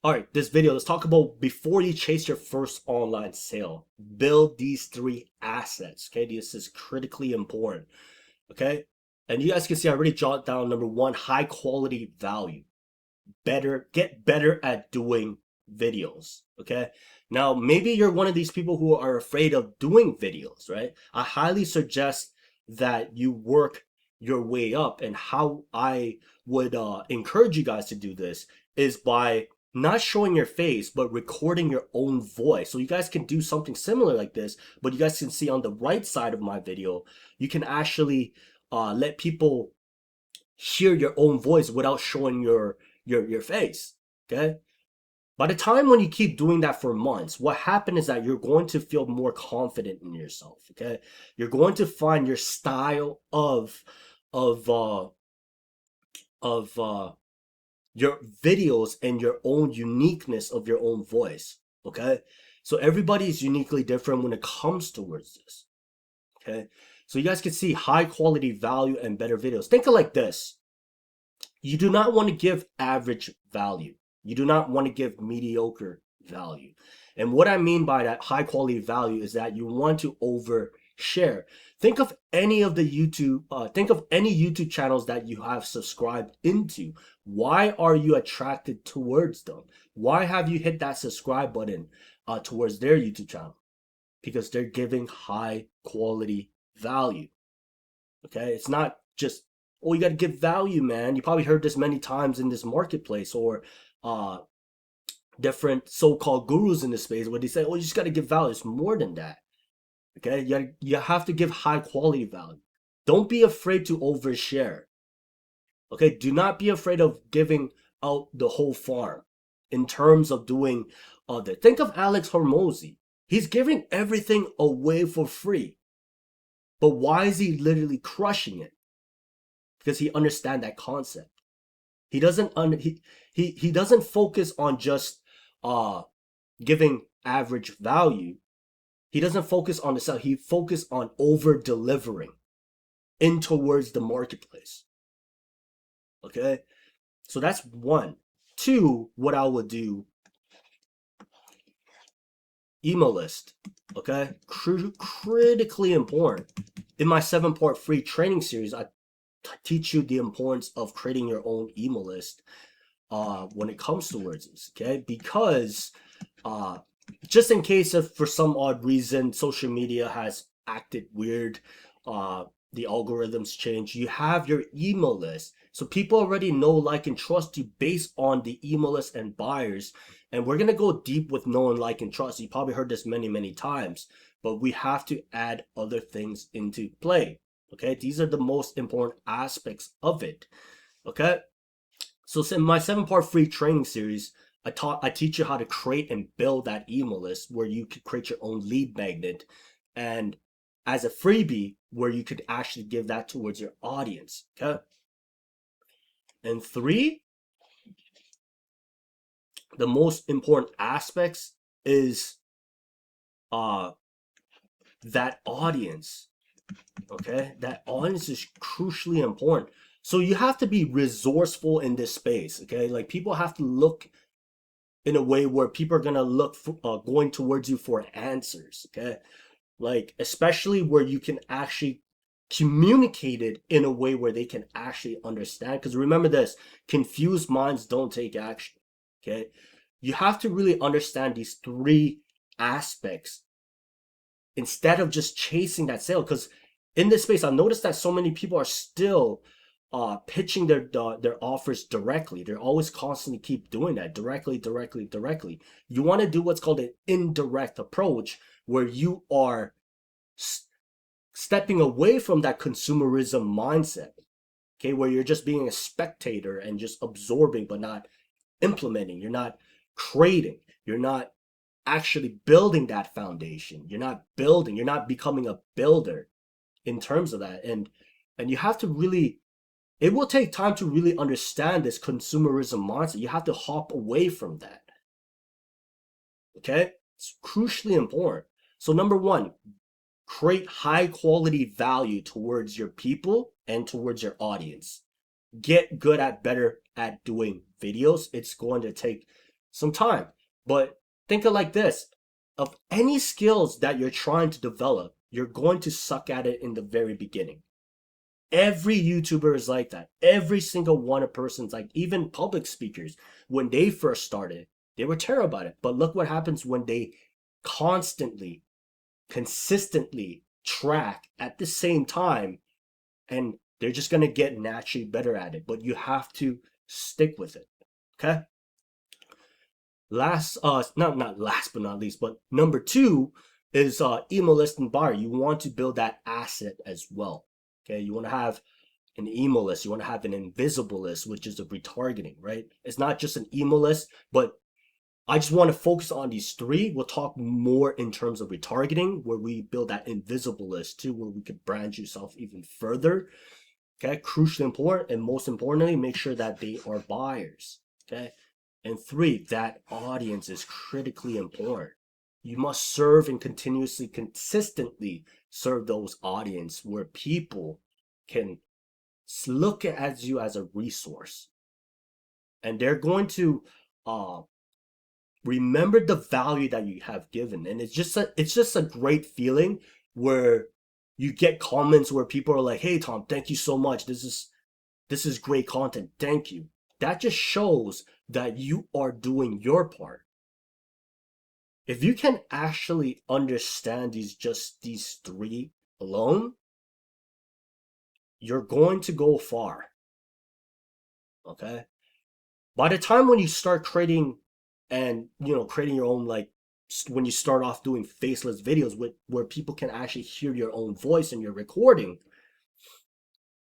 All right, this video, let's talk about before you chase your first online sale. Build these three assets. Okay, this is critically important. Okay, and you guys can see I already jotted down number one, high quality value. Get better at doing videos. Okay, now maybe you're one of these people who are afraid of doing videos, right? I highly suggest that you work your way up, and how I would encourage you guys to do this is by not showing your face but recording your own voice. So you guys can do something similar like this, but you guys can see on the right side of my video, you can actually let people hear your own voice without showing your face. Okay, by the time when you keep doing that for months, what happens is that you're going to feel more confident in yourself. Okay, you're going to find your style of uh of your videos and your own uniqueness of your own voice. Okay, so everybody is uniquely different when it comes towards this. Okay, so you guys can see high quality value and better videos. Think of like this: you do not want to give average value. You do not want to give mediocre value. And what I mean by that high quality value is that you want to overshare. Think of any YouTube channels that you have subscribed into. Why are you attracted towards them? Why have you hit that subscribe button towards their YouTube channel? Because they're giving high quality value. Okay, it's not just, oh, you got to give value, man. You probably heard this many times in this marketplace, or uh different so-called gurus in this space where they say, oh, you just got to give value. It's more than that. Okay, you have to give high quality value. Don't be afraid to overshare. Okay, do not be afraid of giving out the whole farm in terms of doing other. Think of Alex Hormozy. He's giving everything away for free. But why is he literally crushing it? Because he understands that concept. He doesn't he doesn't focus on just uh giving average value. He doesn't focus on the sell. He focus on over delivering in towards the marketplace. Okay, so that's one. Two, what I would do, email list. Okay, critically important. In my 7-part free training series, I teach you the importance of creating your own email list when it comes towards this. Okay, because uh just in case if for some odd reason social media has acted weird, uh the algorithms change, you have your email list, so people already know, like, and trust you based on the email list and buyers. And we're going to go deep with know and like and trust. You probably heard this many times, but we have to add other things into play. Okay, these are the most important aspects of it. Okay, so in my 7-part free training series, I teach you how to create and build that email list where you could create your own lead magnet, and as a freebie where you could actually give that towards your audience. Okay. And three, the most important aspects is uh that audience. Okay, that audience is crucially important. So you have to be resourceful in this space. Okay, like, people have to look in a way where people are gonna look for, going towards you for answers. Okay, like, especially where you can actually communicate it in a way where they can actually understand. Because remember this: confused minds don't take action. Okay, you have to really understand these three aspects instead of just chasing that sale. Because in this space, I've noticed that so many people are still pitching their offers directly. They're always constantly keep doing that directly. You want to do what's called an indirect approach, where you are stepping away from that consumerism mindset. Okay, where you're just being a spectator and just absorbing but not implementing. You're not creating. You're not actually building that foundation. You're not becoming a builder in terms of that. And you have to really, it will take time to really understand this consumerism mindset. You have to hop away from that. Okay, it's crucially important. So number one, create high quality value towards your people and towards your audience. Get good at better at doing videos. It's going to take some time. But think of like this. Of any skills that you're trying to develop, you're going to suck at it in the very beginning. Every YouTuber is like that. Every single one of persons, like even public speakers, when they first started, they were terrible at it. But look what happens when they constantly, consistently track at the same time, and they're just gonna get naturally better at it. But you have to stick with it. Okay. Last, not last but not least, but number two is email list and buyer. You want to build that asset as well. Okay, you want to have an email list. You want to have an invisible list, which is a retargeting, right? It's not just an email list, but I just want to focus on these three. We'll talk more in terms of retargeting, where we build that invisible list too, where we could brand yourself even further. Okay, crucially important, and most importantly, make sure that they are buyers. Okay, and three, that audience is critically important. You must serve and continuously, consistently serve those audience where people can look at you as a resource, and they're going to uh, remember the value that you have given. And it's just a great feeling where you get comments where people are like, "Hey Tom, thank you so much. This is great content. Thank you." That just shows that you are doing your part. If you can actually understand these three alone, you're going to go far. Okay? By the time when you start creating and creating your own, like when you start off doing faceless videos where people can actually hear your own voice and your recording,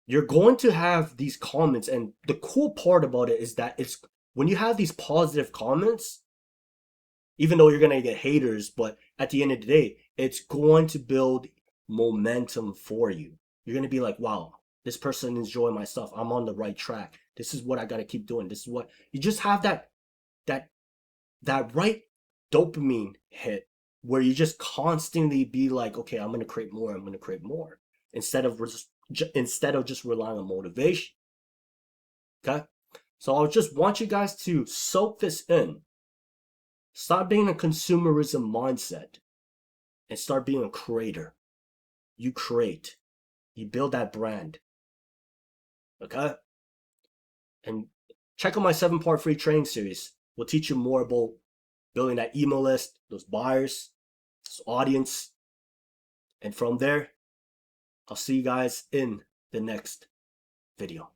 you're going to have these comments. And the cool part about it is that it's when you have these positive comments, even though you're going to get haters, but at the end of the day, it's going to build momentum for you. You're going to be like, wow, this person enjoying my stuff. I'm on the right track. This is what I got to keep doing. This is what you just have that that right dopamine hit where you just constantly be like, okay, I'm going to create more. I'm going to create more instead of just relying on motivation. Okay. So I just want you guys to soak this in. Stop being a consumerism mindset and start being a creator. You create. You build that brand. Okay? And check out my 7-part free training series. We'll teach you more about building that email list, those buyers, this audience. And from there, I'll see you guys in the next video.